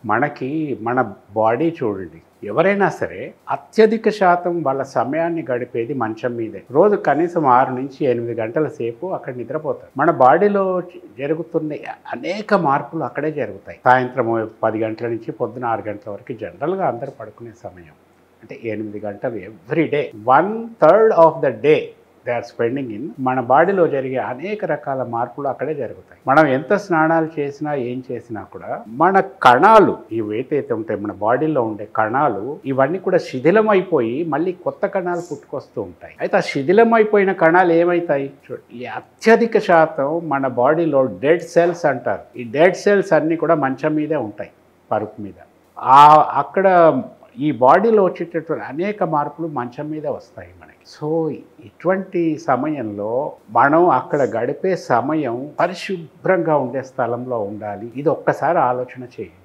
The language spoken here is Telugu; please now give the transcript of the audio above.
మనకి మన బాడీ చూడండి, ఎవరైనా సరే అత్యధిక శాతం వాళ్ళ సమయాన్ని గడిపేది మంచం మీదే. రోజు కనీసం 6 నుంచి 8 గంటల సేపు అక్కడ నిద్రపోతారు. మన బాడీలో జరుగుతున్న అనేక మార్పులు అక్కడే జరుగుతాయి. సాయంత్రం 10 గంటల నుంచి పొద్దున 6 గంటల వరకు జనరల్గా అందరూ పడుకునే సమయం. అంటే 8 గంటలు every day, 1/3 of the day they are spending in. మన బాడీలో జరిగే అనేక రకాల మార్పులు అక్కడే జరుగుతాయి. మనం ఎంత స్నానాలు చేసినా ఏం చేసినా కూడా మన కణాలు ఇవైతే ఉంటాయి, మన బాడీలో ఉండే కణాలు ఇవన్నీ కూడా శిథిలమైపోయి మళ్ళీ కొత్త కణాలు పుట్టుకొస్తూ ఉంటాయి. అయితే ఆ శిథిలమైపోయిన కణాలు ఏమవుతాయి ఈ అత్యధిక శాతం మన బాడీలో డెడ్ సెల్స్ అంటారు. ఈ డెడ్ సెల్స్ అన్నీ కూడా మంచం మీదే ఉంటాయి, పరుపు మీద. అక్కడ ఈ బాడీలో వచ్చేటటువంటి అనేక మార్పులు మంచం మీద వస్తాయి మనకి. సో ఇటువంటి సమయంలో మనం అక్కడ గడిపే సమయం పరిశుభ్రంగా ఉండే స్థలంలో ఉండాలి. ఇది ఒక్కసారి ఆలోచన చేయండి.